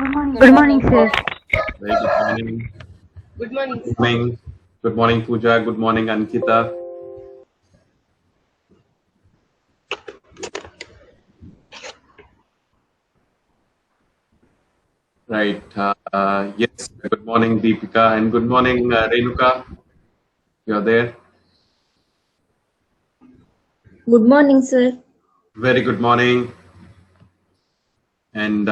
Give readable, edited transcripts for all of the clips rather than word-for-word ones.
Good morning, sir. Very good morning. Good morning, Good sir. morning. Good morning, Pooja. Good morning, Ankita. Right. Yes. Good morning, Deepika, and good morning, Renuka. You're there. Good morning, sir. Very good morning. And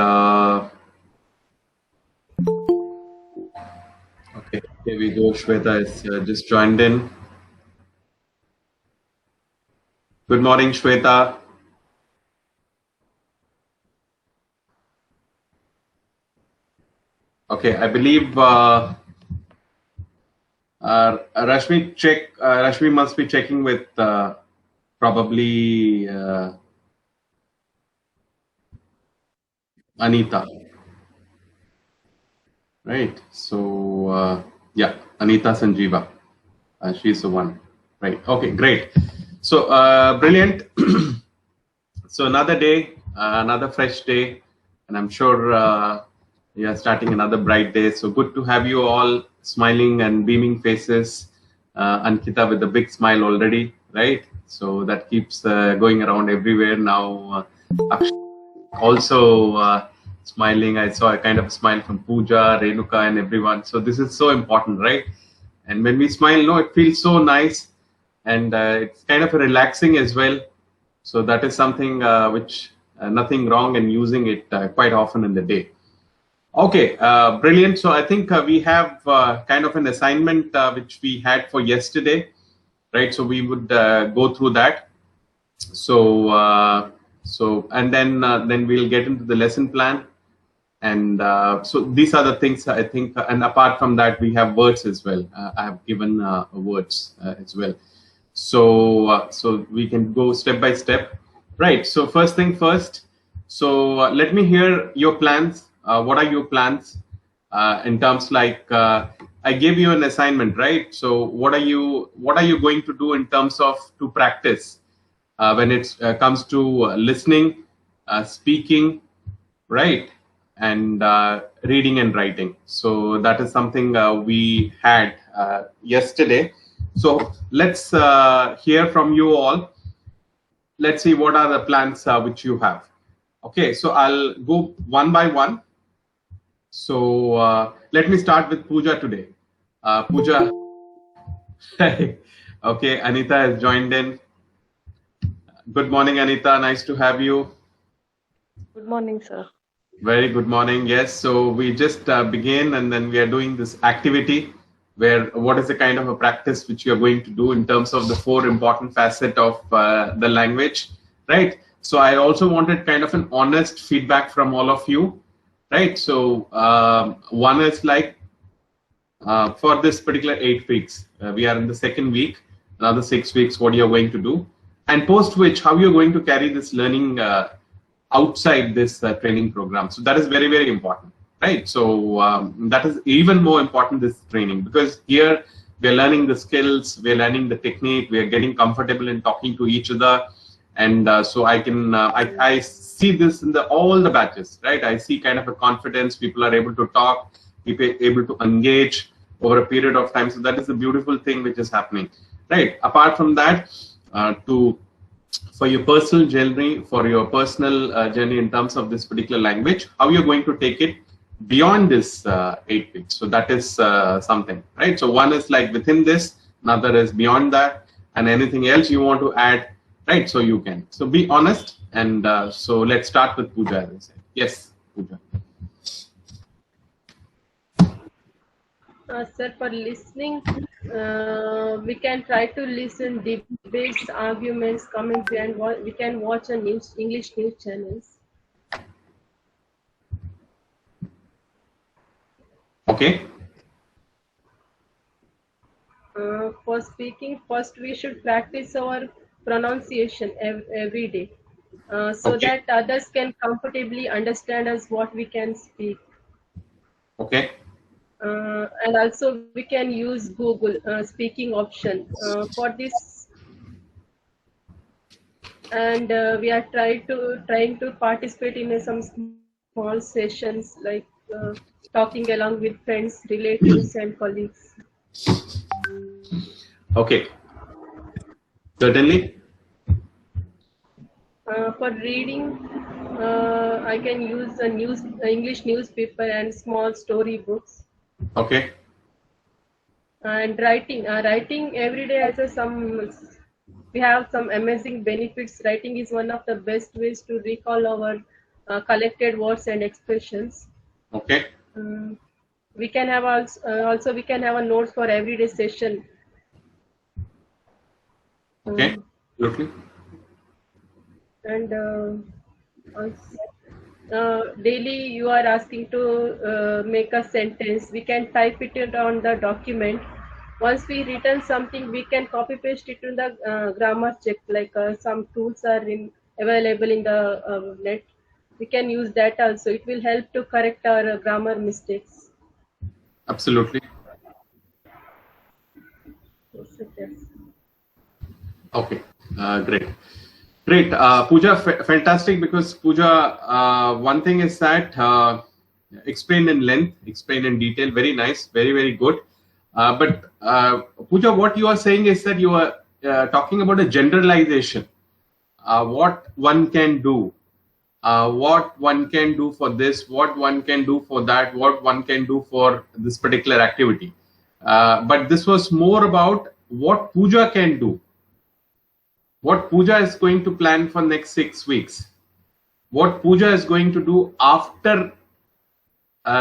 okay, here we go. Shweta is just joined in. Good morning, Shweta. Okay, I believe Rashmi must be checking with probably Anita. Right. So, yeah, Anita Sanjeeva. She's the one. Right. Okay, great. So, brilliant. So, another day, another fresh day, and I'm sure we are starting another bright day. So, good to have you all smiling and beaming faces. Ankita with a big smile already, right? So, that keeps going around everywhere now. Also smiling. I saw a kind of smile from Pooja, Renuka, and everyone. So this is so important, right? And when we smile, no, it feels so nice, and it's kind of relaxing as well. So that is something which nothing wrong in using it quite often in the day. Okay, brilliant. So I think we have kind of an assignment which we had for yesterday, right? So we would go through that. So and then we'll get into the lesson plan, and so these are the things I think. And apart from that, we have words as well. I have given words as well. So we can go step by step, right? So first thing first. So let me hear your plans. What are your plans in terms like I gave you an assignment, right? So what are you going to do in terms of to practice when it comes to listening, speaking, right, and reading and writing. So that is something we had yesterday. So let's hear from you all. Let's see what are the plans which you have. Okay, so I'll go one by one. So let me start with Pooja today. Pooja, okay, Anita has joined in. Good morning, Anita. Nice to have you. Good morning, sir. Very good morning. Yes, so we just began, and then we are doing this activity where what is the kind of a practice which you are going to do in terms of the four important facet of the language, right? So I also wanted kind of an honest feedback from all of you, right? So one is like for this particular 8 weeks, we are in the second week, another 6 weeks, what you're going to do, and post which, how you're going to carry this learning outside this training program. So that is very, very important, right? So that is even more important, this training, because here we're learning the skills, we're learning the technique, we're getting comfortable in talking to each other. And so I see this in all the batches, right? I see kind of a confidence, people are able to talk, people are able to engage over a period of time. So that is the beautiful thing which is happening, right? Apart from that, to for your personal journey, for your personal journey in terms of this particular language, how you're going to take it beyond this 8 weeks. So that is something, right? So one is like within this, another is beyond that, and anything else you want to add, right? So you can. So be honest, and so let's start with Pooja, as I said. Yes, Pooja. Sir, for listening, we can try to listen debates, arguments, comments, and we can watch a English news channels. Okay. For speaking, first we should practice our pronunciation every day, so Okay. that others can comfortably understand us what we can speak. Okay. And also we can use Google speaking option for this, and we are trying to participate in some small sessions like talking along with friends, relatives, and colleagues. Okay, certainly. For reading, I can use English newspaper and small story books. Okay, And writing every day has we have some amazing benefits. Writing is one of the best ways to recall our collected words and expressions. okay, We can have also we can have a notes for everyday session. okay, Um, absolutely. and daily you are asking to make a sentence. We can type it on the document. Once we written something, we can copy paste it in the grammar check. Like some tools are available in the net. We can use that also. It will help to correct our grammar mistakes. Absolutely. Yes, yes. Okay, great. Great. Pooja, fantastic, because Pooja, one thing is that explained in length, explained in detail, very nice, very, very good. But Pooja, what you are saying is that you are talking about a generalization, what one can do, what one can do for this, what one can do for that, what one can do for this particular activity. But this was more about what Pooja can do, what Pooja is going to plan for next 6 weeks, what Pooja is going to do after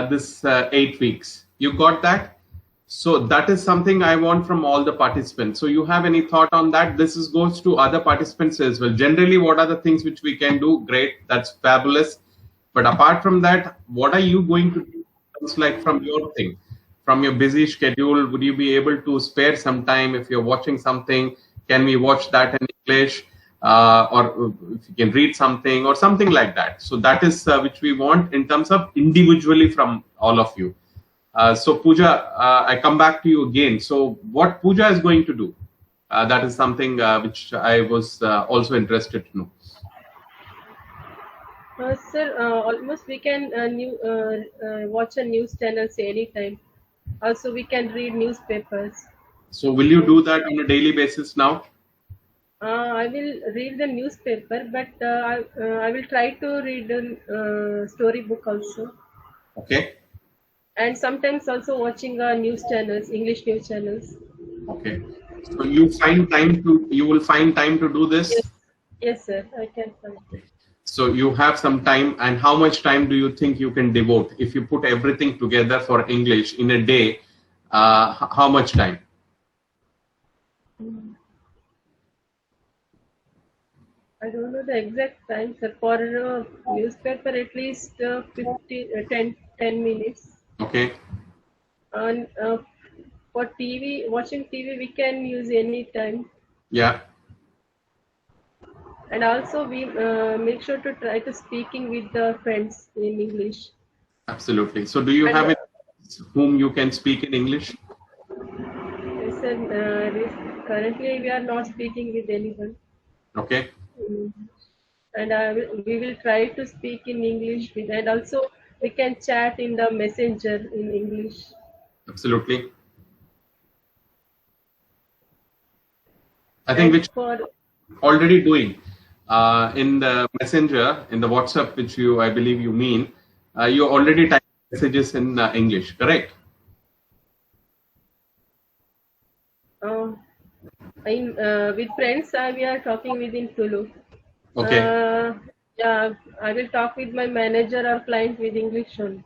this 8 weeks. You got that? So that is something I want from all the participants. So you have any thought on that? This goes to other participants as well. Generally, what are the things which we can do? Great, that's fabulous. But apart from that, what are you going to do? It's like from your thing, from your busy schedule. Would you be able to spare some time if you're watching something? Can we watch that in English? Or if you can read something or something like that. So that is which we want in terms of individually from all of you. So Pooja, I come back to you again. So what Pooja is going to do? That is something which I was also interested to know. Sir, almost we can watch a news channels anytime. Also, we can read newspapers. So will you do that on a daily basis now? I will read the newspaper, but I will try to read a storybook also. Okay. And sometimes also watching news channels, English news channels. Okay. So you will find time to do this? Yes, yes, sir. I can find. So you have some time, and how much time do you think you can devote if you put everything together for English in a day? How much time? I don't know the exact time, sir. For newspaper, at least 10 minutes. Okay. And for TV, watching TV, we can use any time. Yeah. And also, we make sure to try to speaking with the friends in English. Absolutely. So do you have anyone whom you can speak in English? Yes, sir. Currently, we are not speaking with anyone. Okay. And we will try to speak in English with, and also we can chat in the messenger in English. Absolutely. I think which for already doing in the messenger, in the WhatsApp, which I believe you mean, you already type messages in English, correct? With friends, we are talking within Tulu. Okay. Yeah, I will talk with my manager or client with English only.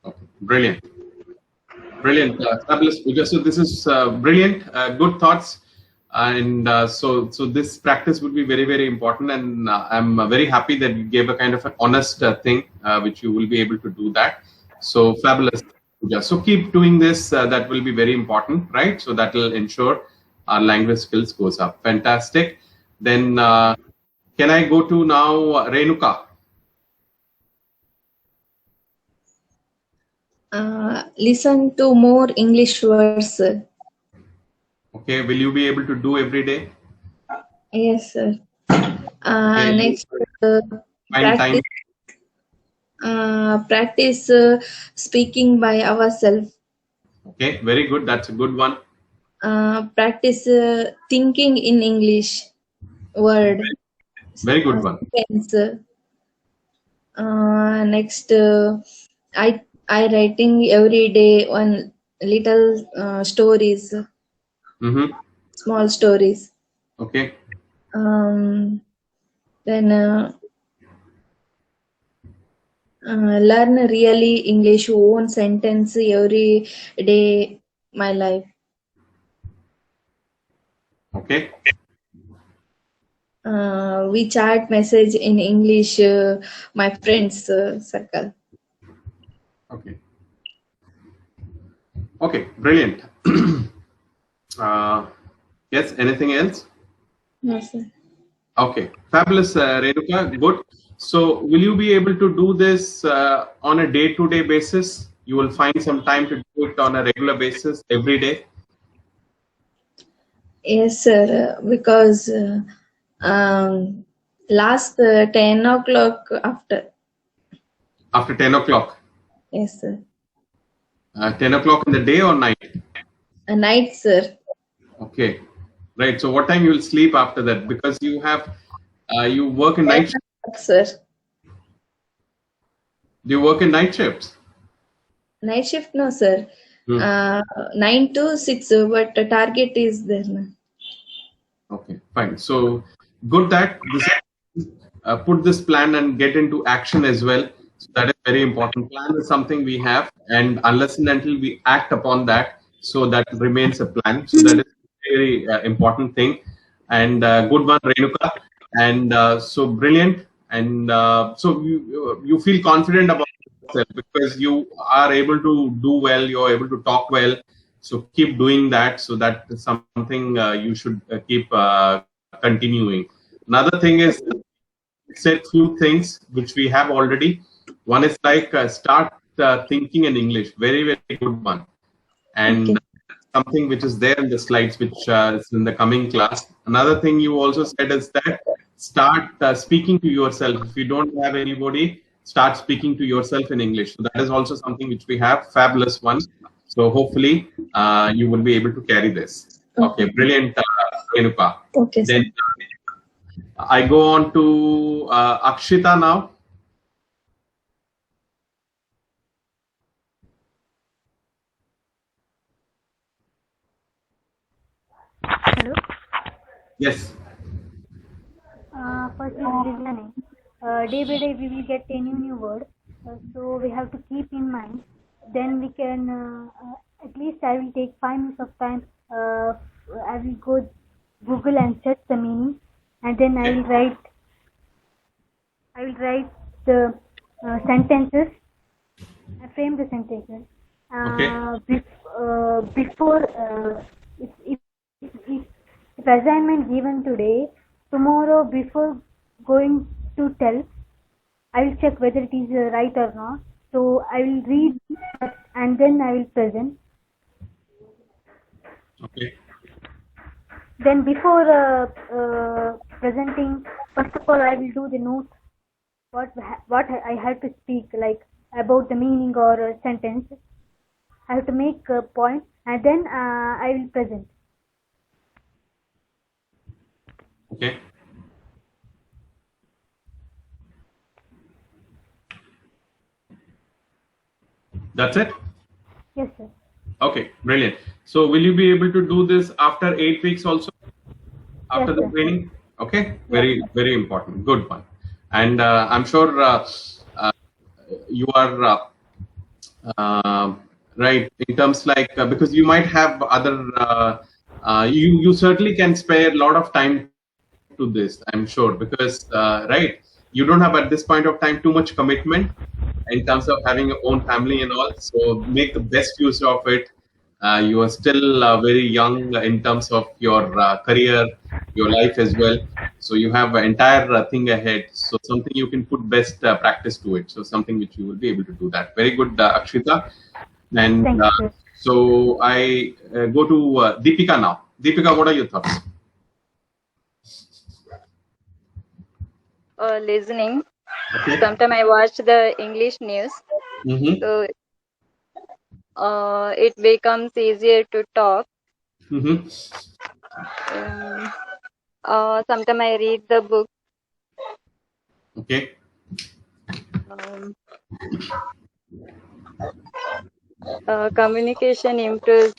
Okay. Brilliant. Brilliant. Fabulous, Pooja. So this is brilliant. Good thoughts. And so this practice would be very, very important. And I'm very happy that you gave a kind of an honest thing, which you will be able to do that. So fabulous, Pooja. So keep doing this. That will be very important, right? So that will ensure our language skills goes up. Fantastic. Then can I go to now Renuka? Listen to more English words, sir. Okay, will you be able to do every day? Yes, sir. Okay. Next, Find time. Practice speaking by ourselves. Okay, very good. That's a good one. Practice thinking in English word. Very good one. Sentence. Next, I writing every day one little stories, Mm-hmm. small stories. Okay. Then learn really English one sentence every day my life. Okay. We chat message in English my friends circle. Okay. Okay. Brilliant. Yes. Anything else? No, sir. Okay. Fabulous, Renuka. Good. So, will you be able to do this on a day-to-day basis? You will find some time to do it on a regular basis every day. Yes, sir. Because last 10 o'clock After 10 o'clock. yes, sir. 10 o'clock in the day or night? A night, sir. Okay. Right. So, what time you will sleep after that? Because you work in 10 night. o'clock, sir. Do you work in night shifts? Night shift, no, sir. Hmm. 9 to 6, but the target is there. Na. Okay, fine. So good that this put this plan and get into action as well. So that is very important. Plan is something we have, and unless and until we act upon that, so that remains a plan. So that is a very important thing. And good one, Renuka. And so brilliant. And so you feel confident about yourself because you are able to do well. You are able to talk well. So keep doing that. So that is something you should keep continuing. Another thing is said few things which we have already. One is like start thinking in English. Very very good one. And Okay. something which is there in the slides, which is in the coming class. Another thing you also said is that start speaking to yourself. If you don't have anybody, start speaking to yourself in English. So that is also something which we have. Fabulous one. So hopefully you will be able to carry this. Okay, brilliant, Renuka. Okay, sir. Then I go on to Akshita now. Hello. Yes. First is listening. Day by day we will get a new word, so we have to keep in mind. Then we can at least I will take 5 minutes of time. I will go Google and search the meaning, and then I will write. I will write the sentences. I frame the sentences. Okay. Before if assignment given today, tomorrow before going to tell, I will check whether it is right or not. So I will read that and then I will present. Okay. Then before presenting, first of all I will do the note. What I have to speak, like about the meaning or a sentence. I have to make a point and then I will present. Okay. That's it? Yes, sir. Okay, brilliant. So will you be able to do this after 8 weeks also? After Yes, the sir. training? Okay, Yes, very, sir. very important. Good one. And I'm sure you are right in terms like because you might have other you certainly can spare a lot of time to this, I'm sure, because right, you don't have at this point of time too much commitment in terms of having your own family and all, so make the best use of it. You are still very young in terms of your career, your life as well, so you have an entire thing ahead, so something you can put best practice to it, so something which you will be able to do that. Very good, Akshita. And Thank you, sir. so I go to Deepika now. Deepika, what are your thoughts? Listening. Okay. Sometimes I watch the English news, Mm-hmm. so it becomes easier to talk. Mm-hmm. Sometimes I read the book. Okay. Um, Communication improves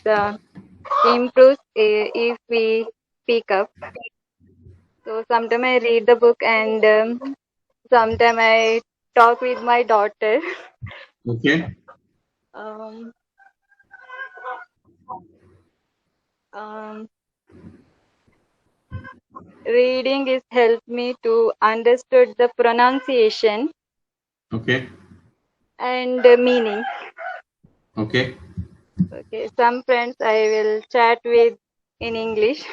if we speak up. So sometimes I read the book and sometimes I talk with my daughter. Okay. Um, um, Reading is helped me to understood the pronunciation Okay. and the meaning. Okay. Okay, some friends I will chat with in English.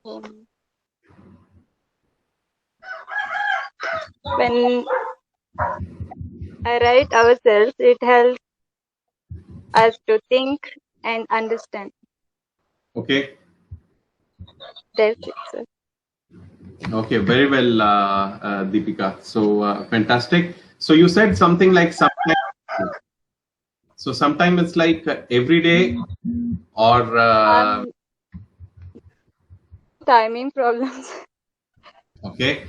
Um, When I write ourselves, it helps us to think and understand. Okay. That's it, sir. Okay. Very well, Deepika. So fantastic. So you said something like sometimes. So sometimes it's like every day or Timing problems. okay.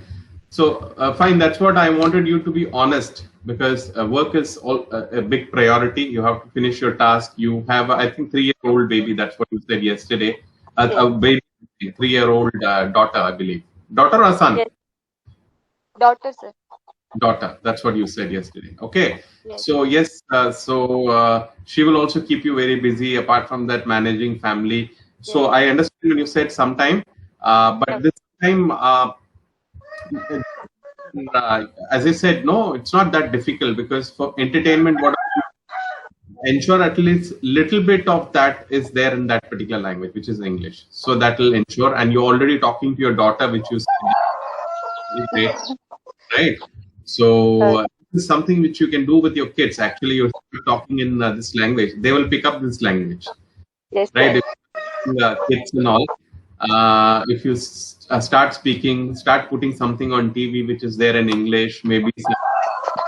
So fine. That's what I wanted you to be honest because work is a big priority. You have to finish your task. You have, I think, 3-year-old baby. That's what you said yesterday. Yes, A baby, 3-year-old daughter, I believe. Daughter or son? yes, daughter, sir. Daughter. That's what you said yesterday. Okay. Yes, So yes. She will also keep you very busy. Apart from that, managing family. So yes. I understand when you said sometime, but this time. As I said, no, it's not that difficult because for entertainment, what ensure at least little bit of that is there in that particular language, which is English. So that will ensure, and you're already talking to your daughter, which you said is great, right? So this is something which you can do with your kids. Actually, you're talking in this language; they will pick up this language, Yes, right? sir. Kids and all. If you start putting something on TV which is there in English, maybe some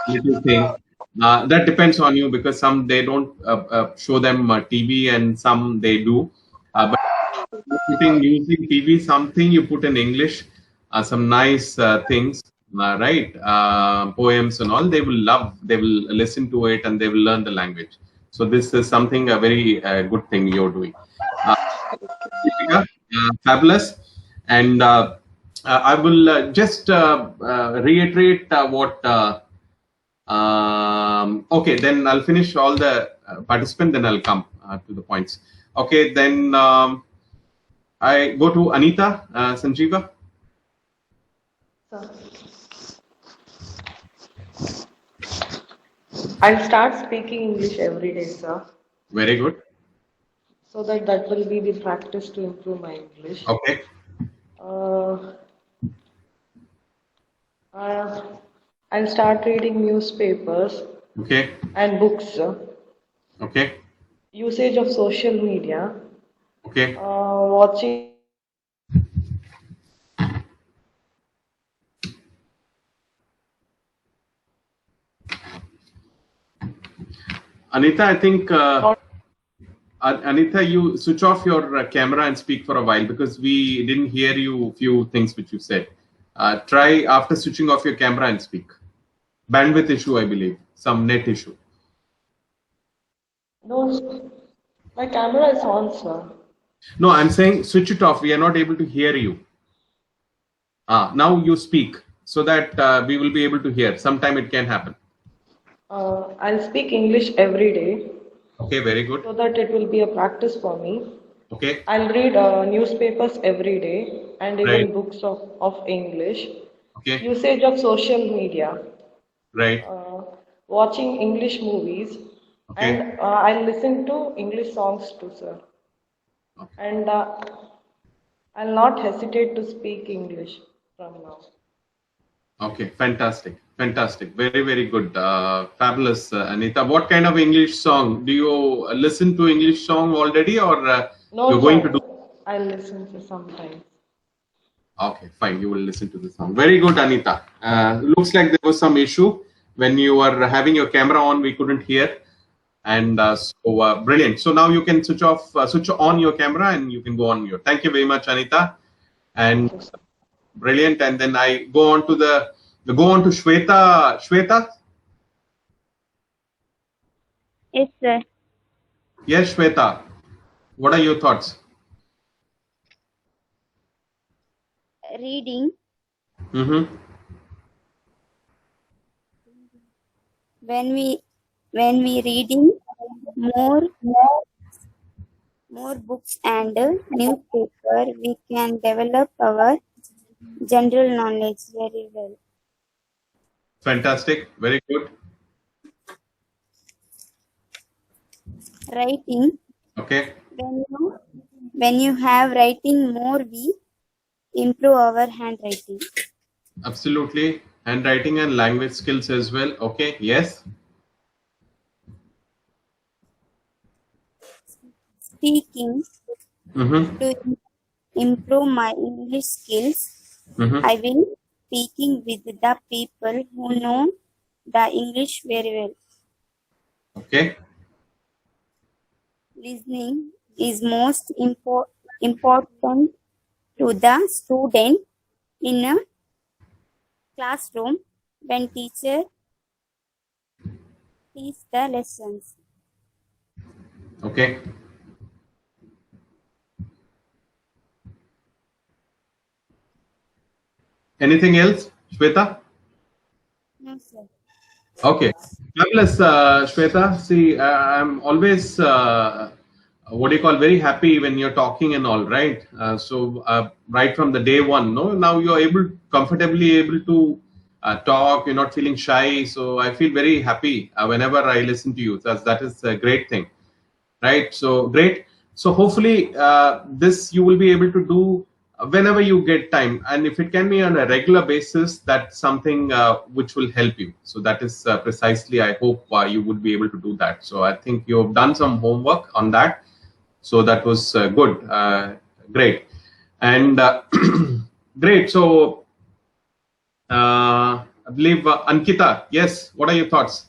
little thing. That depends on you because some they don't show them TV and some they do. But putting using TV, something you put in English, some nice things, right? Poems and all. They will love. They will listen to it and they will learn the language. So this is something a very good thing you're doing. Uh, Deepika, fabulous. And I will just reiterate what. Okay, then I'll finish all the participant. Then I'll come to the points. Okay, then I go to Anita Sanjeeva. I'll start speaking English every day, sir, Very good. so that will be the practice to improve my English. Okay. Uh, uh, I'll start reading newspapers Okay. and books, sir. Okay. Usage of social media, Okay. watching Anita, I think Anita, you switch off your camera and speak for a while because we didn't hear you few things which you said. Try after switching off your camera and speak. Bandwidth issue, I believe. Some net issue. no, my camera is on, sir. No, I'm saying switch it off. We are not able to hear you. Now you speak so that we will be able to hear. Sometime it can happen. I'll speak English every day Okay, very good. so that it will be a practice for me. Okay, I'll read newspapers every day and right. even books of English. Okay, Usage of social media, right. watching English movies, Okay, and I'll listen to English songs too, sir. okay. And I'll not hesitate to speak English from now. Okay, fantastic. Fantastic. Very, very good. Fabulous, Anita. What kind of English song? Do you listen to English song already or No, you're going sir. to do? I'll listen to sometimes. Okay, fine. You will listen to the song. Very good, Anita. Looks like there was some issue when you were having your camera on. We couldn't hear, and brilliant. So now you can switch on your camera, and you can go on mute. Thank you very much, Anita, and brilliant. And then I go on to Shweta. Shweta. Yes, sir. Yes, Shweta. What are your thoughts? Reading. Mm-hmm. When we reading more books and newspaper, we can develop our general knowledge very well. Fantastic. Very good. Writing. Okay. When you have writing more, we improve our handwriting. Absolutely. Handwriting and language skills as well. Okay. Yes. Speaking. Mm-hmm. To improve my English skills, Mm-hmm. I will speaking with the people who know the English very well. Okay. Listening is most important to the student in a classroom when teacher teach the lessons. Okay. Anything else, Shweta? No, sir. Okay. Fabulous, Shweta. See, I'm always very happy when you're talking and all, right? Right from the day one, no, now you're comfortably able to talk. You're not feeling shy. So I feel very happy whenever I listen to you. That is a great thing, right? So great. So hopefully this you will be able to do whenever you get time, and if it can be on a regular basis, that's something which will help you. So that is precisely, I hope you would be able to do that. So I think you have done some homework on that. So that was good. Great. And great. So I believe Ankita, yes, what are your thoughts?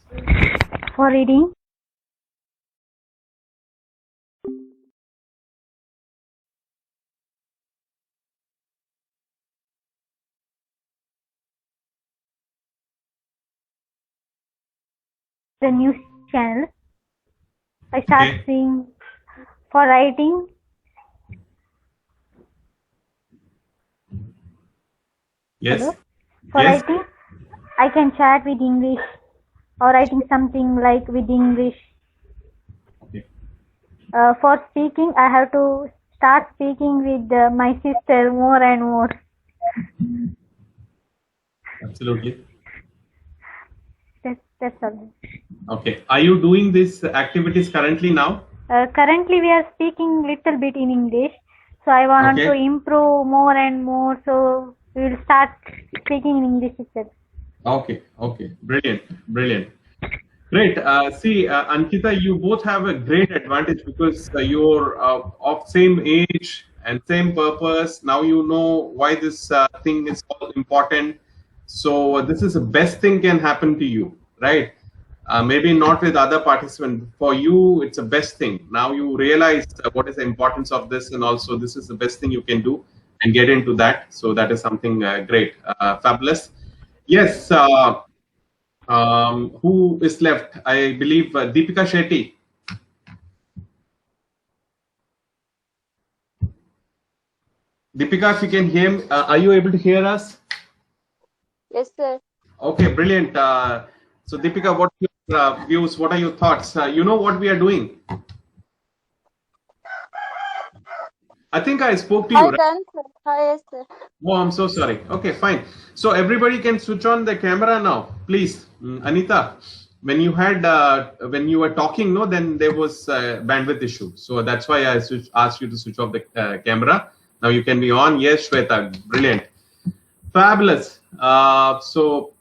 For reading, the news channel, I start Okay. seeing. For writing, Yes. hello? For Yes. writing, I can chat with English or writing something like with English. Okay. For speaking, I have to start speaking with my sister more and more. Absolutely. That's all. Okay. Are you doing these activities currently now? Currently, we are speaking little bit in English, so I want Okay. to improve more and more. So we will start speaking in English itself. Okay. Okay. Brilliant. Brilliant. Great. Ankita, you both have a great advantage because you're of same age and same purpose. Now you know why this thing is all important. So this is the best thing can happen to you, right? Maybe not with other participants. For you, it's the best thing. Now you realize what is the importance of this, and also this is the best thing you can do and get into that. So that is something great, fabulous. Yes. Who is left? I believe Deepika Shetty. Deepika, if you can hear me, are you able to hear us? Yes, sir. Okay, brilliant. So Deepika, what are your views? What are your thoughts? You know what we are doing? I think I spoke to you, Hi, right? done, sir. Hi, yes, sir. Oh, I'm so sorry. Okay, fine. So everybody can switch on the camera now, please. Anita, when you were talking, no, then there was a bandwidth issue. So that's why I asked you to switch off the camera. Now you can be on. Yes, Shweta, brilliant, fabulous. So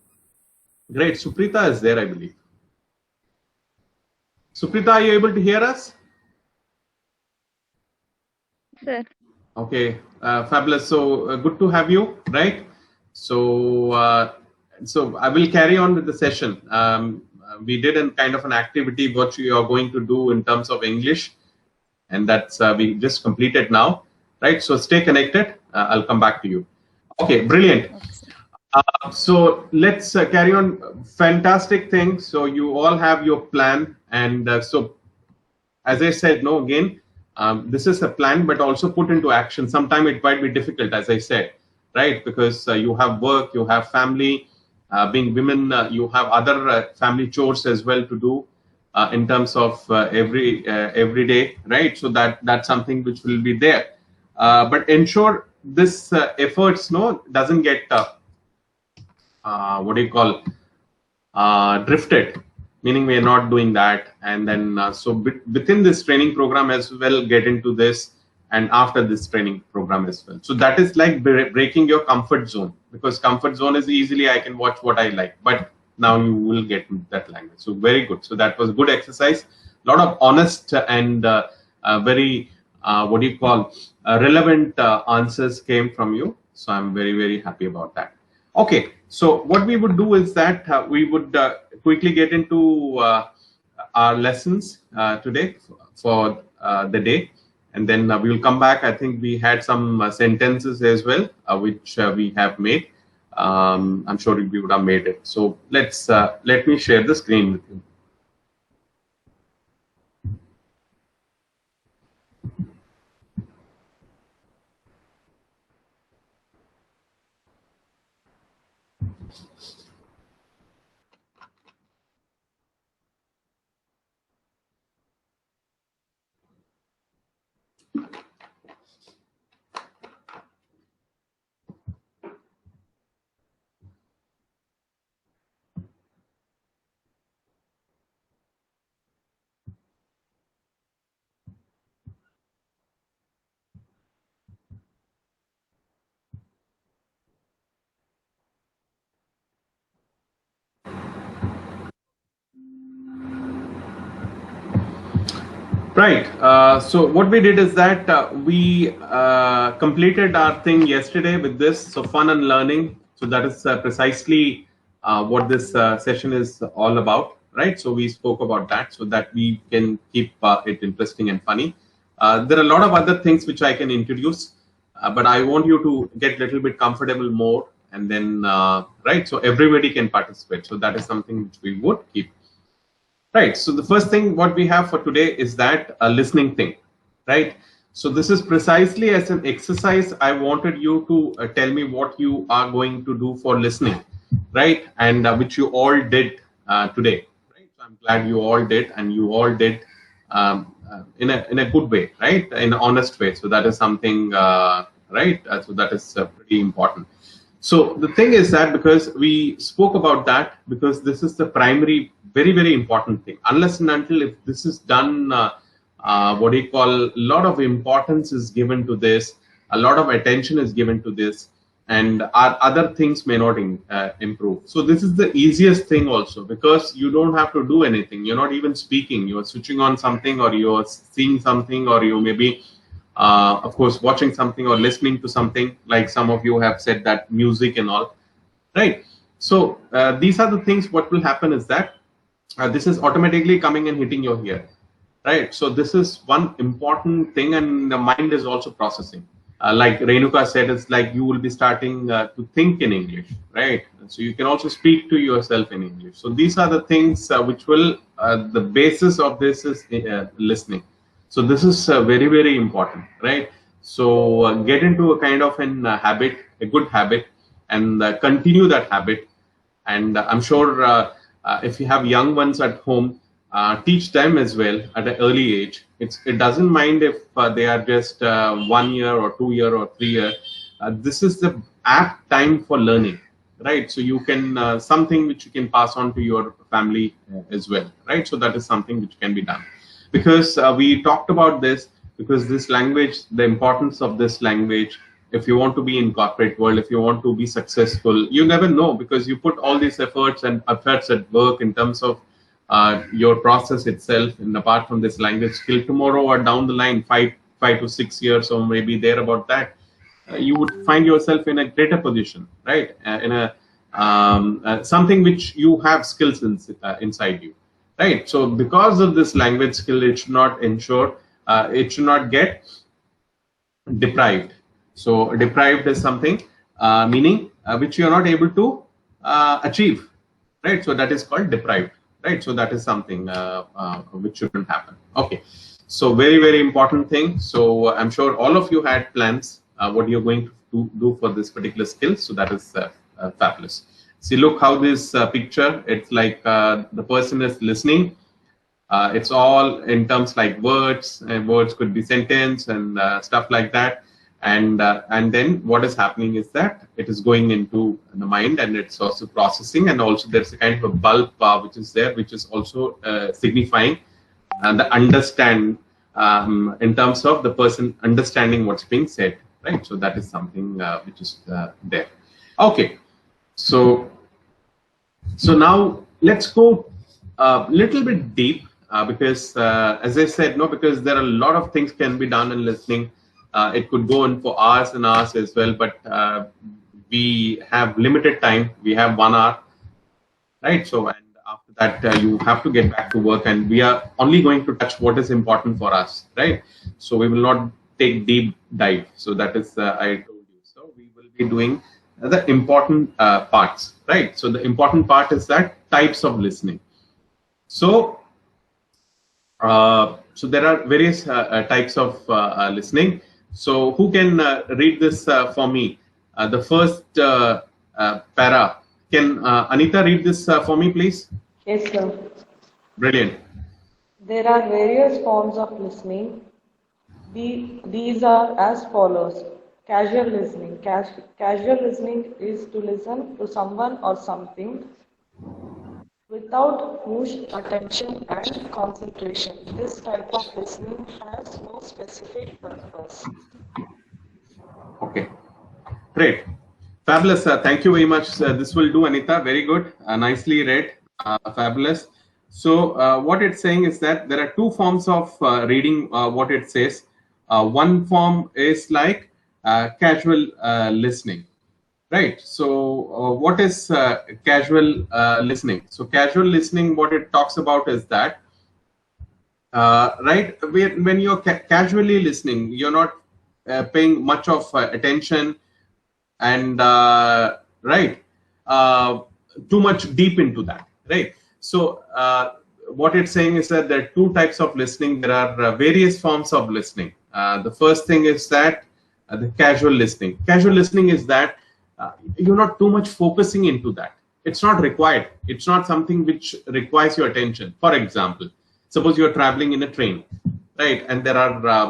great. Suprita is there, I believe. Suprita, are you able to hear us? Sir. Okay, fabulous. So good to have you, right? So so I will carry on with the session. We did a kind of an activity what you are going to do in terms of English, and that's we just completed now, right? So stay connected. I'll come back to you. Okay, brilliant. So let's carry on. Fantastic thing. So you all have your plan, and so as I said, no, again, this is a plan, but also put into action. Sometimes it might be difficult, as I said, right? Because you have work, you have family, being women, you have other family chores as well to do in terms of every day, right? So that's something which will be there. But ensure this efforts, no, doesn't get what do you call drifted, meaning we are not doing that. And then so within this training program as well, get into this, and after this training program as well. So that is like breaking your comfort zone, because comfort zone is easily I can watch what I like, but now you will get that language. So very good. So that was good exercise. A lot of honest and very what do you call relevant answers came from you. So I'm very happy about that. Okay, so what we would do is that we would quickly get into our lessons today for the day, and then we will come back. I think we had some sentences as well, which we have made. I'm sure we would have made it. So let me share the screen with you. Right. So what we did is that we completed our thing yesterday with this. So fun and learning. So that is precisely what this session is all about, right? So we spoke about that so that we can keep it interesting and funny. There are a lot of other things which I can introduce, but I want you to get a little bit comfortable more, and then right. So everybody can participate. So that is something which we would keep. Right. So the first thing what we have for today is that a listening thing, right? So this is precisely as an exercise. I wanted you to tell me what you are going to do for listening, right? And which you all did today, right? So I'm glad you all did, and you all did in a good way, right? In an honest way. So that is something, right? So that is pretty important. So the thing is that because we spoke about that, because this is the primary, very important thing. Unless and until if this is done, what do you call, a lot of importance is given to this, a lot of attention is given to this, and our other things may not improve. So this is the easiest thing also, because you don't have to do anything. You're not even speaking. You're switching on something, or you're seeing something, or you may be of course watching something or listening to something, like some of you have said that music and all, right? So these are the things. What will happen is that this is automatically coming and hitting your ear, right? So this is one important thing, and the mind is also processing. Like Renuka said, it's like you will be starting to think in English, right? So you can also speak to yourself in English. So these are the things which will the basis of this is listening. So this is very important, right? So get into a kind of an habit, a good habit, and continue that habit. And I'm sure if you have young ones at home, teach them as well at an early age. It doesn't mind if they are just 1 year or 2 year or 3 year. This is the apt time for learning, right? So you can something which you can pass on to your family as well, right? So that is something which can be done. Because we talked about this, because this language, the importance of this language, if you want to be in corporate world, if you want to be successful, you never know, because you put all these efforts at work in terms of your process itself, and apart from this language skill, tomorrow or down the line, 5 to 6 years, or maybe there about that, you would find yourself in a greater position, right? In a something which you have skills inside you, right? So because of this language skill, it should not it should not get deprived. So deprived is something meaning which you are not able to achieve, right? So that is called deprived, right? So that is something which shouldn't happen. Okay, so very, very important thing. So I'm sure all of you had plans what you're going to do for this particular skill. So that is fabulous. See, look how this picture, it's like the person is listening. It's all in terms like words, and words could be sentence and stuff like that. And then what is happening is that it is going into the mind, and it's also processing, and also there's a kind of a bulb which is there, which is also signifying the understand in terms of the person understanding what's being said, right? So that is something which is there. Okay, so now let's go a little bit deep because as I said, because there are a lot of things can be done in listening. It could go on for hours and hours as well, but we have limited time. We have 1 hour, right? So, and after that, you have to get back to work, and we are only going to touch what is important for us, right? So we will not take deep dive. So that is, I told you. So we will be doing the important parts, right? So the important part is that types of listening. So, so there are various types of listening. So who can read this for me? The first para. Can Anita read this for me, please? Yes, sir. Brilliant. There are various forms of listening. These are as follows. Casual listening. Casual listening is to listen to someone or something without much attention and concentration. This type of listening has no specific purpose. Okay, great. Fabulous. Thank you very much. This will do, Anita. Very good. Nicely read. Fabulous. So what it's saying is that there are two forms of reading what it says. One form is like casual listening. Right. So what is casual listening? So casual listening, what it talks about is that, right, when you're casually listening, you're not paying much of attention and, right, too much deep into that, right? So what it's saying is that there are two types of listening. There are various forms of listening. The first thing is that the casual listening. Casual listening is that you're not too much focusing into that. It's not required. It's not something which requires your attention. For example, suppose you're traveling in a train, right? And there are,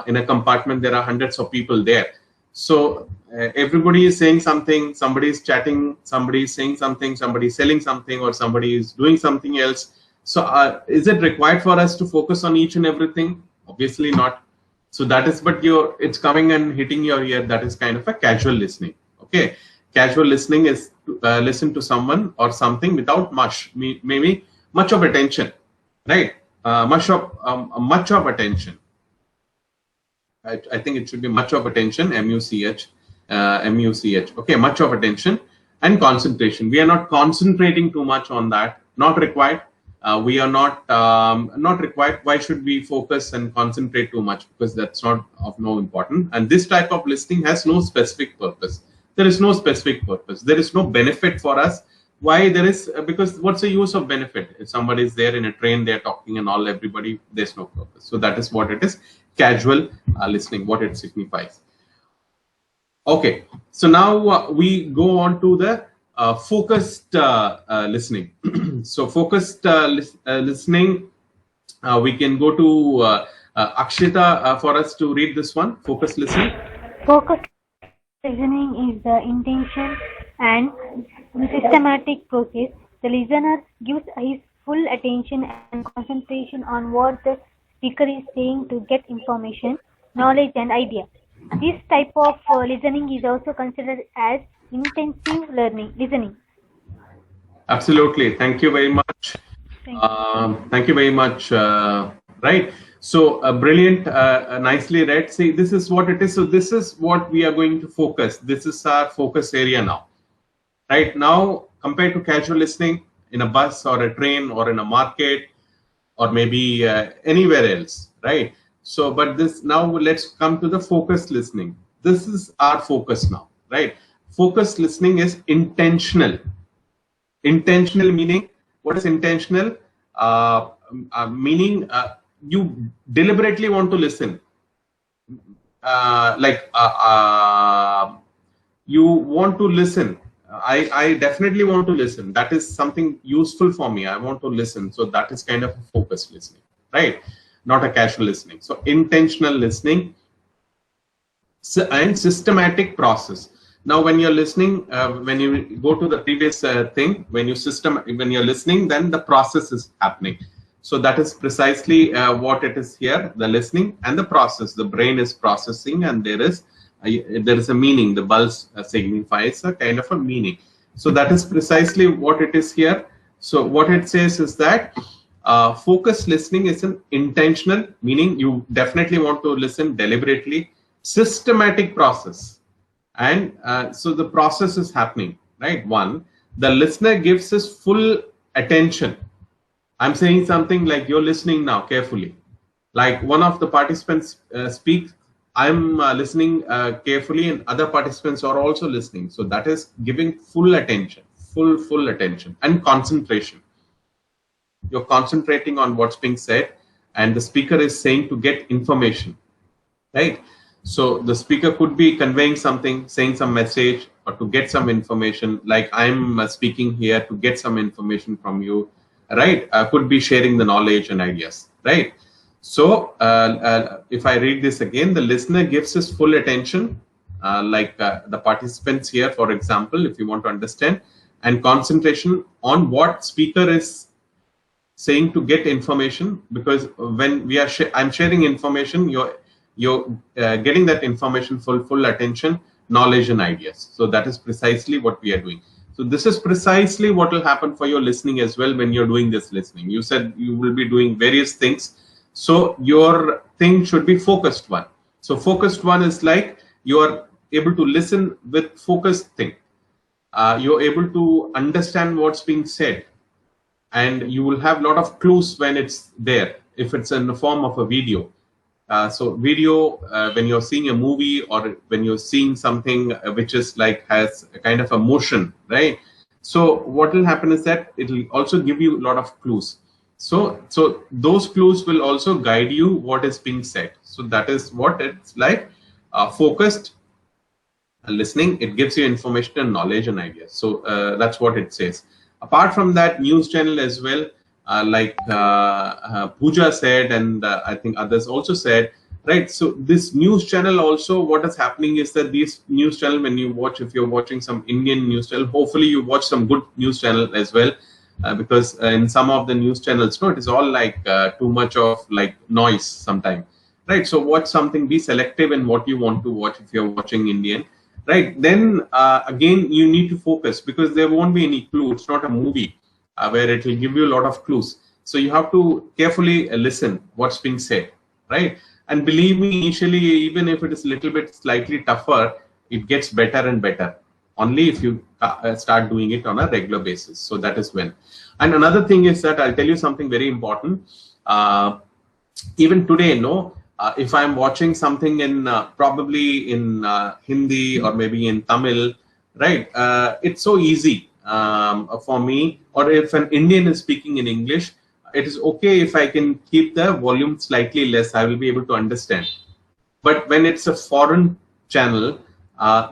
in a compartment, there are hundreds of people there. So everybody is saying something, somebody is chatting, somebody is saying something, somebody is selling something, or somebody is doing something else. So is it required for us to focus on each and everything? Obviously not. So that is, but it's coming and hitting your ear. That is kind of a casual listening. Okay, casual listening is to listen to someone or something without maybe much of attention, right? Much of attention. I think it should be much of attention. MUCH. Okay, much of attention and concentration. We are not concentrating too much on that. Not required. We are not required. Why should we focus and concentrate too much? Because that's not of no importance. And this type of listening has no specific purpose. There is no specific purpose. There is no benefit for us. Why there is? Because what's the use of benefit? If somebody is there in a train, they're talking and all, everybody, there's no purpose. So that is what it is. Casual listening, what it signifies. Okay, so now we go on to the focused listening. So focused listening, we can go to Akshita for us to read this one. Focused listening. Focused listening is the intention and systematic process. The listener gives his full attention and concentration on what the speaker is saying to get information, knowledge, and idea. This type of listening is also considered as intensive listening. Absolutely. Thank you very much. Thank you very much. Right. So brilliant, nicely read. See, this is what it is. So this is what we are going to focus. This is our focus area now. Right now, compared to casual listening in a bus or a train or in a market or maybe anywhere else, right? So, but this now let's come to the focused listening. This is our focus now, right? Focused listening is intentional. Intentional meaning, what is intentional? Meaning you deliberately want to listen. You want to listen. I definitely want to listen. That is something useful for me. I want to listen. So that is kind of a focused listening, right? Not a casual listening. So intentional listening and systematic process. Now, when you're listening, when you go to the previous thing, when you're listening, then the process is happening. So that is precisely what it is here, the listening and the process. The brain is processing and there is a meaning. The pulse signifies a kind of a meaning. So that is precisely what it is here. So what it says is that focused listening is an intentional, meaning you definitely want to listen deliberately, systematic process. And so the process is happening, right? One, the listener gives his full attention. I'm saying something like you're listening now carefully. Like one of the participants speaks, I'm listening carefully, and other participants are also listening. So that is giving full attention, full attention and concentration. You're concentrating on what's being said, and the speaker is saying to get information, right? So the speaker could be conveying something, saying some message, or to get some information. Like I'm speaking here to get some information from you, right? Could be sharing the knowledge and ideas, right? So if I read this again, the listener gives his full attention, the participants here, for example, if you want to understand, and concentration on what speaker is saying to get information, because when we are I'm sharing information, you're getting that information, full attention, knowledge and ideas. So that is precisely what we are doing. So this is precisely what will happen for your listening as well when you're doing this listening. You said you will be doing various things. So your thing should be focused one. So focused one is like you are able to listen with focused thing. You're able to understand what's being said. And you will have a lot of clues when it's there, if it's in the form of a video. So video, when you're seeing a movie or when you're seeing something which is like has a kind of a motion, right? So what will happen is that it will also give you a lot of clues. So those clues will also guide you what is being said. So that is what it's like, focused listening. It gives you information and knowledge and ideas. So that's what it says. Apart from that, news channel as well, Pooja said, and I think others also said, right? So this news channel also, what is happening is that these news channel, when you watch, if you're watching some Indian news channel, hopefully you watch some good news channel as well, because in some of the news channels, no, it is all like too much of like noise sometimes, right? So watch something, be selective in what you want to watch if you're watching Indian. Right, then again, you need to focus because there won't be any clue. It's not a movie where it will give you a lot of clues. So you have to carefully listen what's being said, right? And believe me, initially, even if it is a little bit slightly tougher, it gets better and better. Only if you start doing it on a regular basis. So that is when. And another thing is that I'll tell you something very important. Even today, if I'm watching something in probably in Hindi or maybe in Tamil, right? It's so easy for me. Or if an Indian is speaking in English, it is okay if I can keep the volume slightly less. I will be able to understand. But when it's a foreign channel,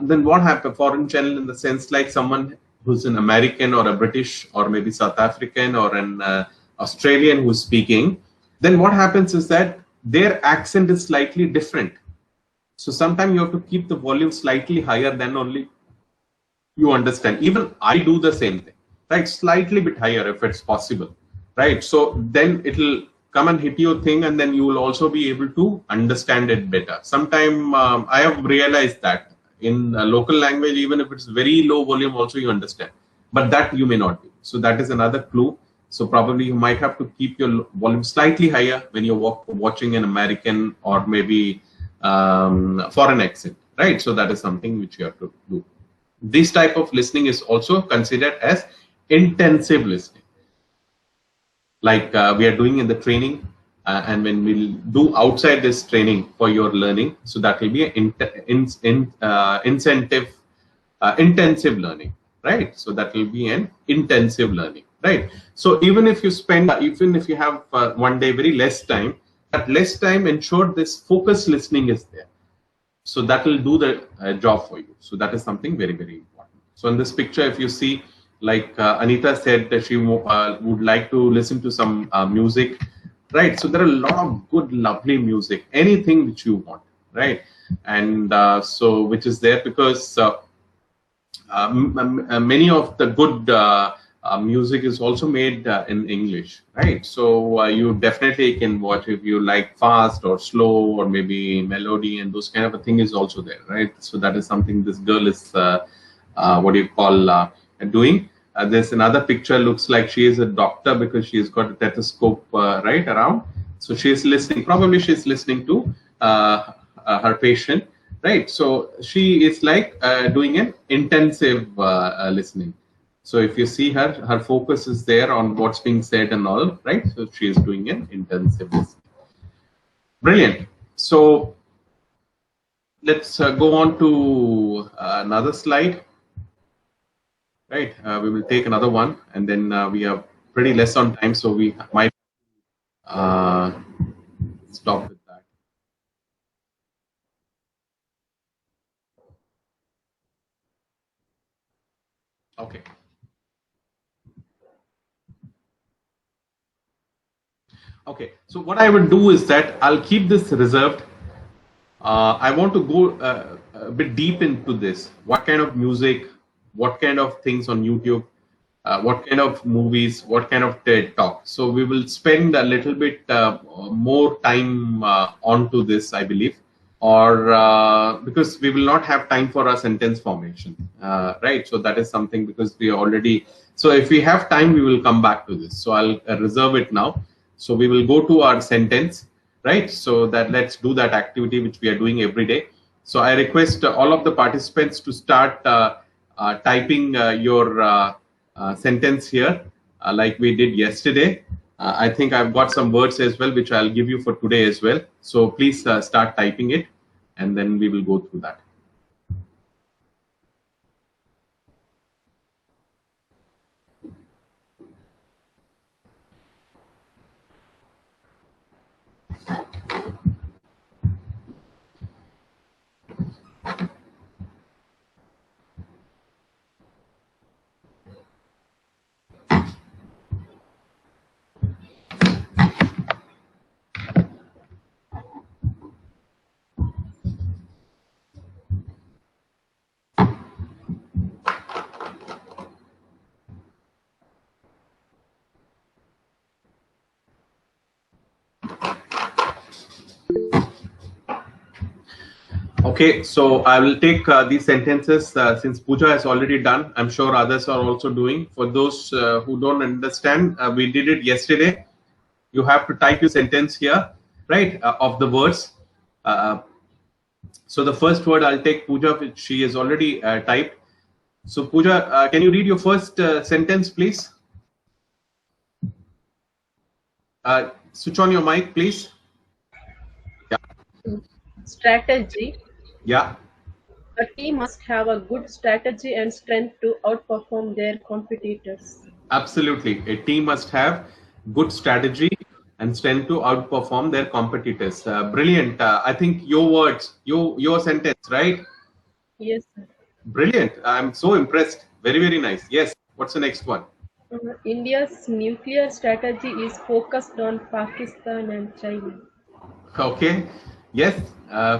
then what happens? Foreign channel in the sense like someone who's an American or a British or maybe South African or an Australian who's speaking, then what happens is that their accent is slightly different. So sometimes you have to keep the volume slightly higher than only you understand. Even I do the same thing, right? Slightly bit higher if it's possible, right? So then it will come and hit your thing and then you will also be able to understand it better. Sometimes I have realized that in a local language, even if it's very low volume also you understand, but that you may not do. So that is another clue So probably you might have to keep your volume slightly higher when you're watching an American or maybe foreign accent, right? So that is something which you have to do. This type of listening is also considered as intensive listening, like we are doing in the training, and when we'll do outside this training for your learning, so that will be an intensive learning, right? So that will be an intensive learning, right? So even if you spend, even if you have one day very less time, that less time ensure this focused listening is there. So that will do the job for you. So that is something very, very important. So in this picture, if you see, like Anita said that she would like to listen to some music, right? So there are a lot of good, lovely music, anything which you want, right? And so which is there because many of the good music is also made in English, right? So you definitely can watch if you like fast or slow or maybe melody, and those kind of a thing is also there, right? So that is something this girl is what do you call doing. There's another picture, looks like she is a doctor because she's got a stethoscope right around. So she's listening, probably she's listening to her patient, right? So she is like doing an intensive listening. So if you see her, her focus is there on what's being said and all, right? So she is doing an intensive listening. Brilliant. So let's go on to another slide. Right, we will take another one, and then we are pretty less on time, so we might stop with that. Okay. Okay, so what I will do is that I'll keep this reserved. I want to go a bit deep into this. What kind of music, what kind of things on YouTube, what kind of movies, what kind of TED Talk. So we will spend a little bit more time onto this, I believe, or because we will not have time for our sentence formation, right? So that is something because we already, so if we have time, we will come back to this. So I'll reserve it now. So we will go to our sentence, right? So that let's do that activity which we are doing every day. So I request all of the participants to start typing your sentence here like we did yesterday. I think I've got some words as well which I'll give you for today as well. So please start typing it, and then we will go through that. Okay, so I will take these sentences since Pooja has already done. I'm sure others are also doing. For those who don't understand, we did it yesterday. You have to type your sentence here, right, of the words. So the first word I'll take Pooja, which she has already typed. So Pooja, can you read your first sentence, please? Switch on your mic, please. Yeah. Strategy. Yeah. A team must have a good strategy and strength to outperform their competitors. Absolutely. A team must have good strategy and strength to outperform their competitors. Brilliant. I think your words, your sentence, right? Yes, sir. Brilliant. I'm so impressed. Very, very nice. Yes. What's the next one? India's nuclear strategy is focused on Pakistan and China. Okay. Yes.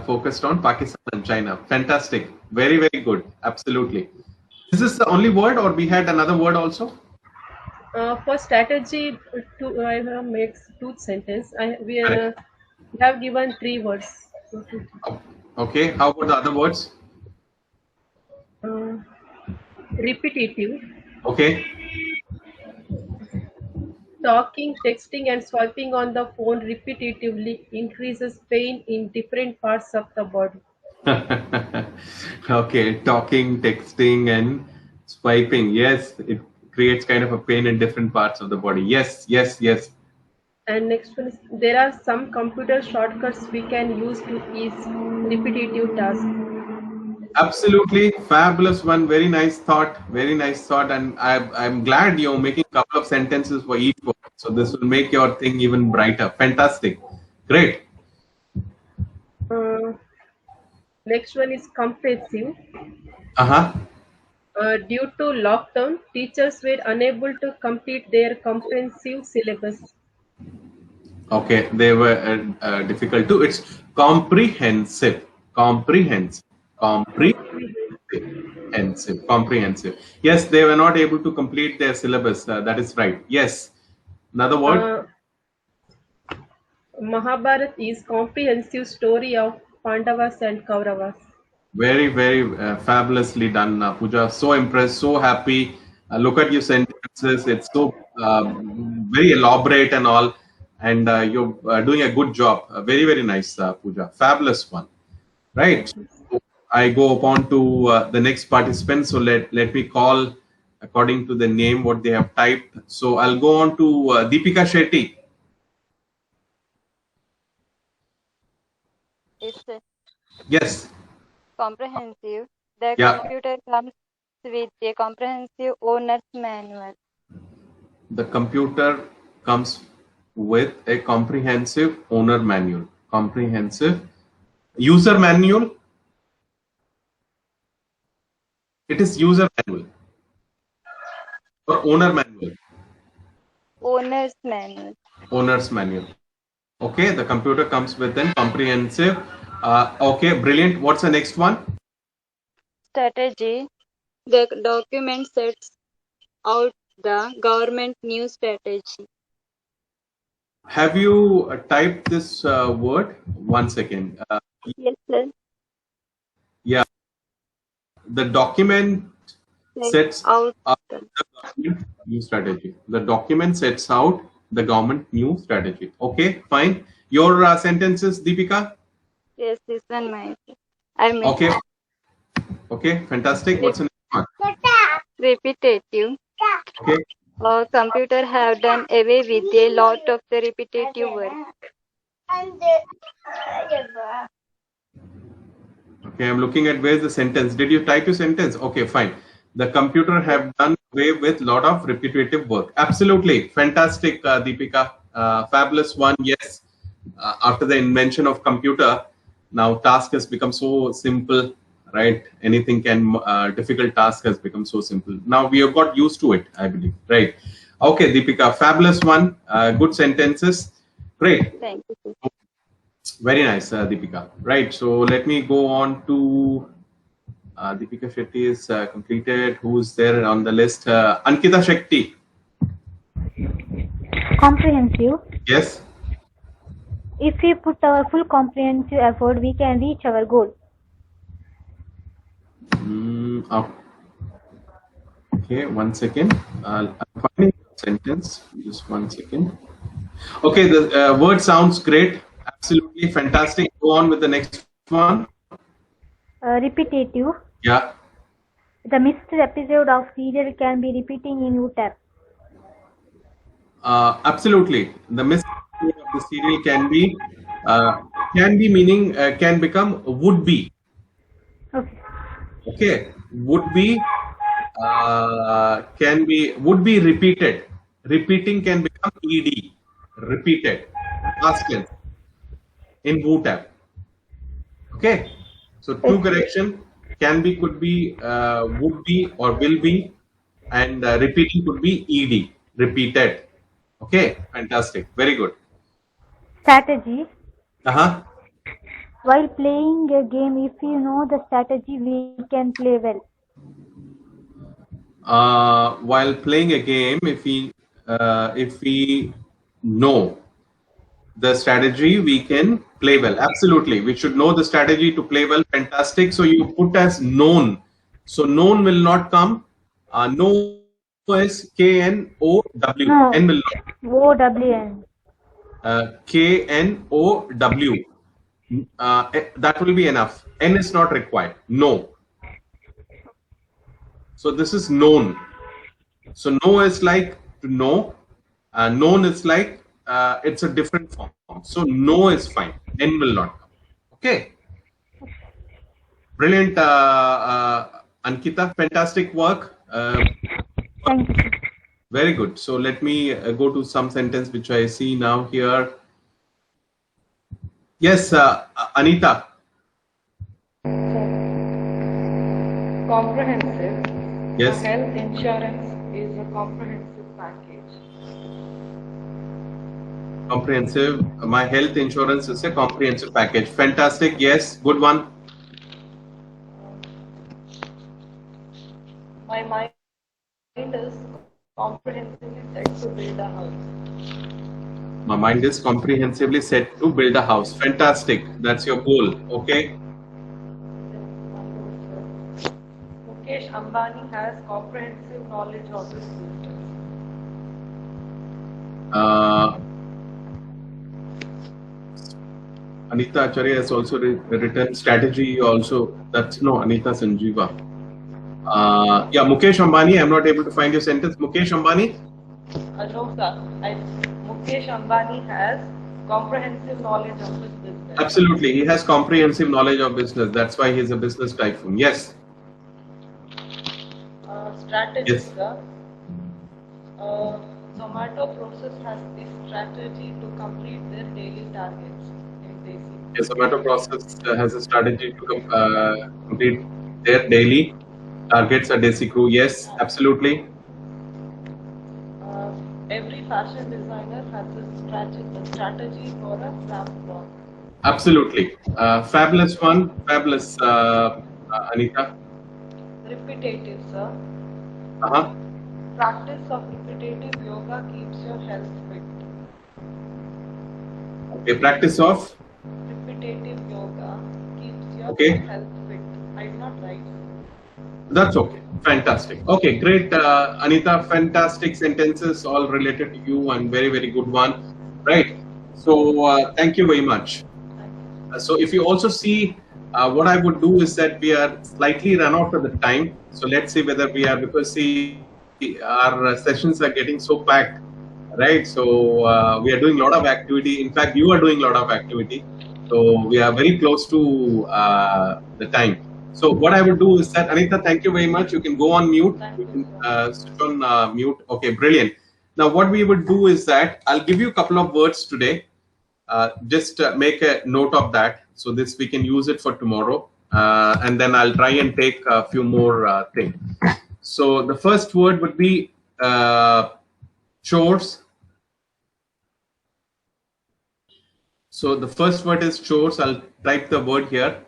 Focused on Pakistan and China. Fantastic. Very, very good. Absolutely. Is this the only word, or we had another word also? For strategy, I have made two sentences. We have given 3 words. Okay. How about the other words? Repetitive. Okay. Talking, texting, and swiping on the phone repetitively increases pain in different parts of the body. Okay, talking, texting, and swiping. Yes, it creates kind of a pain in different parts of the body. Yes, yes, yes. And next one is there are some computer shortcuts we can use to ease repetitive tasks. Absolutely fabulous one. Very nice thought. Very nice thought. And I'm glad you're making a couple of sentences for each word. So this will make your thing even brighter. Fantastic. Great. Next one is comprehensive. Uh-huh. Due to lockdown, teachers were unable to complete their comprehensive syllabus. Okay, they were difficult too. It's comprehensive. Comprehensive. Comprehensive. Yes, they were not able to complete their syllabus. That is right. Yes. Another word. Mahabharata is comprehensive story of Pandavas and Kauravas. Very, very fabulously done, Pooja. So impressed, so happy. Look at your sentences. It's so very elaborate and all. And you're doing a good job. Very, very nice, Pooja. Fabulous one. Right. So I go upon to the next participant. So let me call according to the name what they have typed. So I'll go on to Deepika Shetty. It's Yes. comprehensive. The Yeah. computer comes with a comprehensive owner's manual. The computer comes with a comprehensive owner manual. Comprehensive user manual. It is user manual or owner manual. Owner's manual. Owner's manual. Okay, the computer comes with a comprehensive. Okay, brilliant. What's the next one? Strategy. The document sets out the government new strategy. Have you typed this word? 1 second. Yes, sir. Yeah. The document sets out the government new strategy. The document sets out the government new strategy. Okay, fine. Your sentences, Deepika? Yes, this one my. I missed. Okay. Okay, fantastic. What's the next one? Repetitive. Okay. Computer have done away with a lot of the repetitive work. Okay, I'm looking at where's the sentence. Did you type your sentence? Okay, fine. The computer have done away with lot of repetitive work. Absolutely. Fantastic, Deepika. Fabulous one. Yes. After the invention of computer, now task has become so simple, right? Anything can, difficult task has become so simple. Now we have got used to it, I believe, right? Okay, Deepika, fabulous one. Good sentences. Great. Thank you. Very nice, Deepika. Right. So let me go on to Deepika Shetty is completed. Who's there on the list? Ankita Shetty. Comprehensive. Yes. If we put our full comprehensive effort, we can reach our goal. Okay, 1 second. I'm finding a sentence. Just 1 second. Okay, the word sounds great. Absolutely fantastic. Go on with the next one. Repetitive. Yeah. The missed episode of serial can be repeating in UTAP. Absolutely. The missed episode of the serial can be meaning can become would be. Okay. Okay. Would be can be would be repeated. Repeating can become ed. Repeated. Past tense. In WooTab. Okay. So two correction can be, could be, would be or will be, and repeating could be ed. Repeated. Okay. Fantastic. Very good. Strategy. While playing a game, if you know the strategy, we can play well. While playing a game, if we know the strategy, we can play well. Absolutely. We should know the strategy to play well. Fantastic. So you put as known. So known will not come. Know is K-N-O-W. No. N will not. OWN. K-N-O-W. That will be enough. N is not required. No. So this is known. So know is like to know. Known is like it's a different form. So no is fine. N will not come. Okay. Brilliant, Ankita. Fantastic work. Thank you, sir. Very good. So let me go to some sentence which I see now here. Yes, Anita. Comprehensive. Yes. Health insurance is a comprehensive package. Comprehensive. My health insurance is a comprehensive package. Fantastic. Yes, good one. My mind is comprehensively set to build a house. My mind is comprehensively set to build a house. Fantastic. That's your goal. Okay. Mukesh Ambani has comprehensive knowledge of his business. Anita Acharya has also written strategy. Also, that's no Anita Sanjeeva. Yeah, Mukesh Ambani. I'm not able to find your sentence. Mukesh Ambani. No, sir. Mukesh Ambani has comprehensive knowledge of his business. Absolutely, he has comprehensive knowledge of business. That's why he's a business tycoon. Yes. Strategy, Yes. sir. Zomato process has this strategy to complete their daily targets in basic. Yes, Zomato process has a strategy to complete their daily targets at Desi Crew. Yes, absolutely. Every fashion designer has a strategy for a craft walk. Absolutely. Fabulous one. Fabulous, Anita. Repetitive, sir. Uh-huh. Practice of repetitive yoga keeps your health fit. Okay, practice of Repetitive yoga keeps your health fit. I did not write. That's okay. Fantastic. Okay, great, Anita. Fantastic sentences, all related to you, and very, very good one. Right. So, thank you very much. So, if you also see, what I would do is that we are slightly run out of the time. So, let's see whether we are, because see, our sessions are getting so packed, right? So, we are doing a lot of activity. In fact, you are doing a lot of activity. So, we are very close to the time. So what I will do is that, Anita, thank you very much. You can go on mute. You can switch on mute. Okay, brilliant. Now what we would do is that I'll give you a couple of words today. Just make a note of that. So this we can use it for tomorrow. And then I'll try and take a few more things. So the first word would be chores. So the first word is chores. I'll type the word here.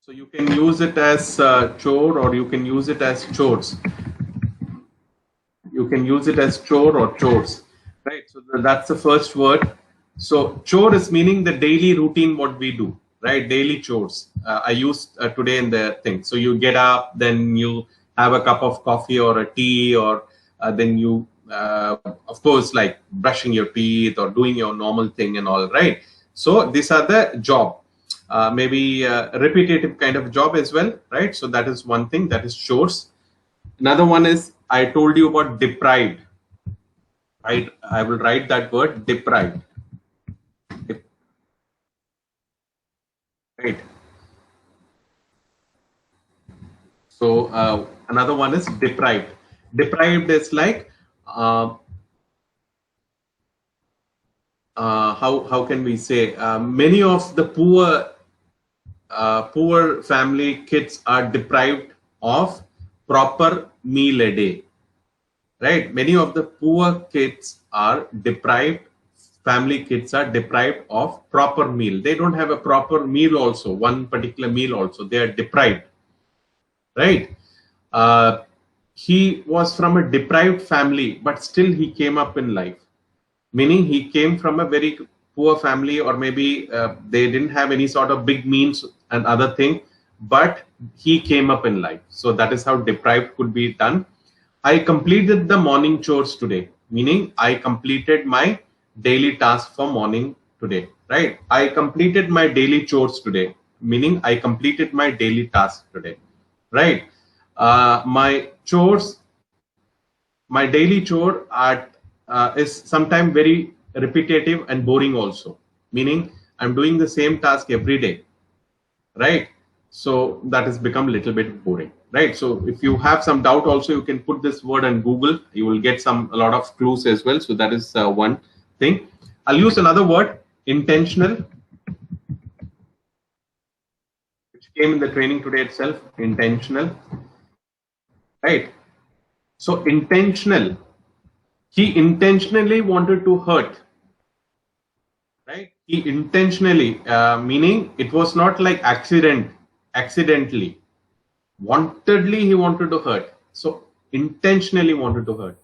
So you can use it as chore, or you can use it as chores. You can use it as chore or chores, right? So that's the first word. So chore is meaning the daily routine, what we do, right? Daily chores. I used today in the thing. So you get up, then you have a cup of coffee or a tea, or then you, of course, like brushing your teeth or doing your normal thing and all, right? So these are the job. Maybe a repetitive kind of job as well, right? So that is one thing, that is chores. Another one is, I told you about deprived. I will write that word, deprived. Right. So another one is deprived. Deprived is like how can we say, many of the poor family kids are deprived of proper meal a day, right? Many of the poor kids are deprived, family kids are deprived of proper meal. They don't have a proper meal also, one particular meal also, they are deprived, right? He was from a deprived family, but still he came up in life. Meaning he came from a very poor family, or maybe they didn't have any sort of big means and other thing, but he came up in life. So that is how deprived could be done. I completed the morning chores today, meaning I completed my daily task for morning today, right? I completed my daily chores today, meaning I completed my daily task today, right? My chores, my daily chore is sometimes very repetitive and boring also, meaning I'm doing the same task every day, right? So that has become a little bit boring, right? So if you have some doubt also, you can put this word on Google. You will get a lot of clues as well. So that is one thing. I'll use another word, intentional, which came in the training today itself, intentional, right? So intentional, he intentionally wanted to hurt, right? He intentionally, meaning it was not like accidentally, wantedly he wanted to hurt. So intentionally wanted to hurt,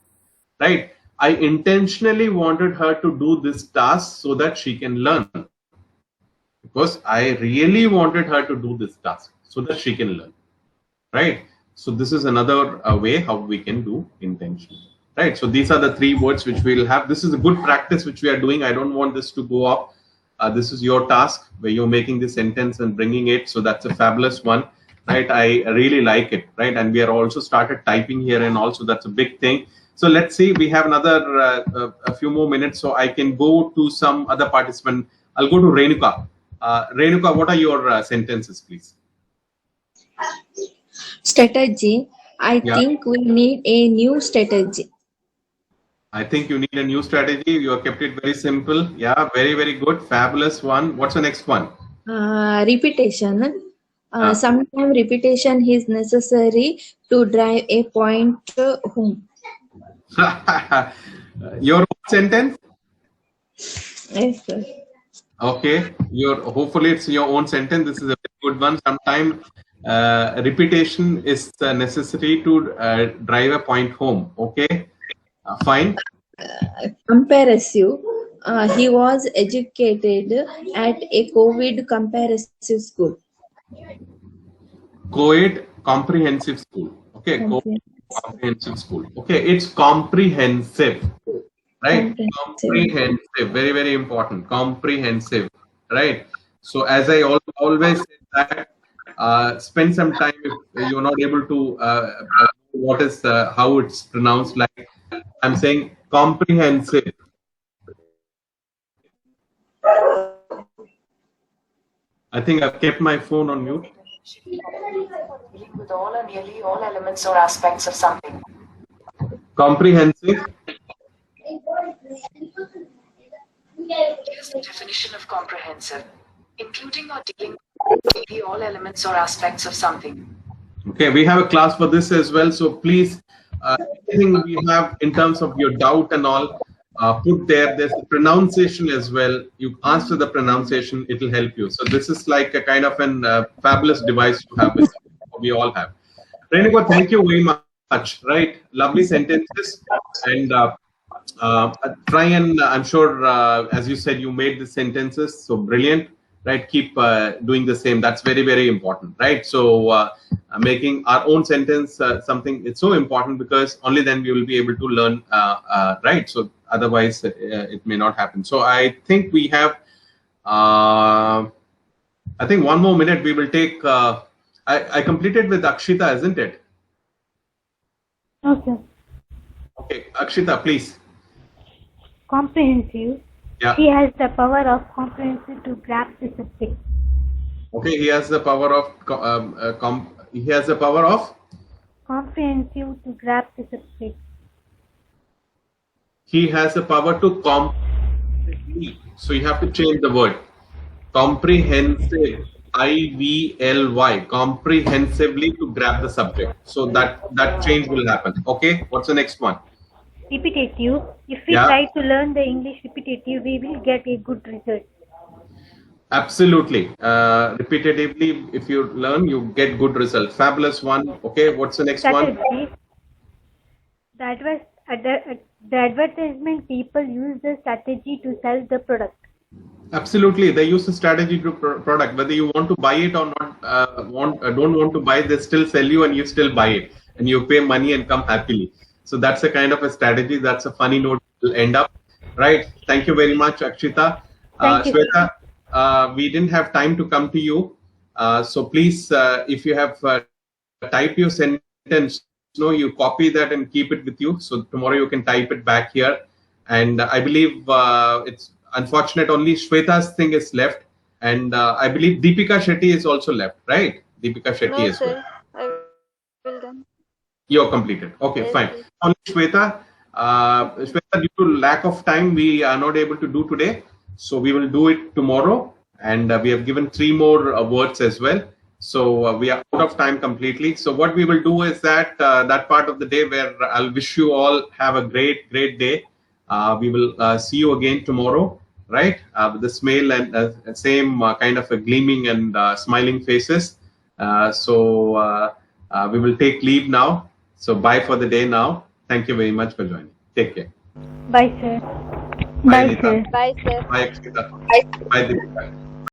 right? I intentionally wanted her to do this task so that she can learn, because I really wanted her to do this task so that she can learn, right? So this is another way how we can do intention, right? So these are the three words which we'll have. This is a good practice which we are doing. I don't want this to go up. This is your task where you're making this sentence and bringing it. So that's a fabulous one, right? I really like it, right? And we are also started typing here, and also that's a big thing. So let's see, we have another a few more minutes, so I can go to some other participant. I'll go to Renuka. Renuka, what are your sentences, please? Strategy. I think we need a new strategy. I think you need a new strategy. You have kept it very simple. Yeah, very, very good. Fabulous one. What's the next one? Repetition. Sometimes repetition is necessary to drive a point home. Your sentence? Yes, sir. Okay. Hopefully it's your own sentence. This is a very good one. Sometimes repetition is necessary to drive a point home. Okay. Fine. Comparative. He was educated at a COVID comprehensive school. Co-ed comprehensive school. Okay. Comprehensive school. Okay. It's comprehensive. Right. Comprehensive. Very, very important. Comprehensive. Right. So as I always say that, spend some time if you're not able to what is how it's pronounced. Like I'm saying comprehensive. I think I've kept my phone on mute. Dealing with all or nearly all elements or aspects of something. Comprehensive. Here's the definition of comprehensive: including or dealing with nearly all elements or aspects of something. Okay, we have a class for this as well. So please, anything we have in terms of your doubt and all, put there. There's the pronunciation as well. You answer the pronunciation, it will help you. So this is like a kind of an fabulous device to have. We all have. Renuka, thank you very much. Right, lovely sentences, and try and I'm sure, as you said, you made the sentences so brilliant. Right, keep doing the same. That's very, very important. Right, so making our own sentence something, it's so important, because only then we will be able to learn. Right, so otherwise it may not happen. So I think we have I think one more minute we will take. I completed with Akshita, isn't it? Okay. Okay, Akshita, please. Comprehensive. Yeah. He has the power of comprehensive to grasp the subject. Okay, he has the power of comprehensive to grasp the subject. He has the power to so you have to change the word. Comprehensive, IVLY, comprehensively to grab the subject. So that change will happen. Okay, what's the next one? Repetitive. If we try to learn the English repetitive, we will get a good result. Absolutely. Repetitively, if you learn, you get good result. Fabulous one. Okay, what's the next one? The advertisement people use the strategy to sell the product. Absolutely, they use the strategy to product. Whether you want to buy it or not, don't want to buy, they still sell you, and you still buy it, and you pay money and come happily. So that's a kind of a strategy. That's a funny note to end up, right? Thank you very much, Akshita. Thank you. Shweta, we didn't have time to come to you, so please, if you have type your sentence, you copy that and keep it with you. So tomorrow you can type it back here. And I believe it's unfortunate only Shweta's thing is left, and I believe Deepika Shetty is also left, right? Deepika Shetty No, is sir. I will done. You're completed. Okay, Yes, fine. sir. Only Shweta. Shweta, due to lack of time, we are not able to do today. So we will do it tomorrow. And we have given 3 more words as well. So we are out of time completely. So what we will do is that that part of the day where I'll wish you all have a great, great day. We will see you again tomorrow, right? With the smile and same kind of a gleaming and smiling faces. We will take leave now. So bye for the day now. Thank you very much for joining. Take care. Bye, sir. Bye, Bye, Anita. sir. Bye, sir. Bye, Akshita. Bye, Deepika.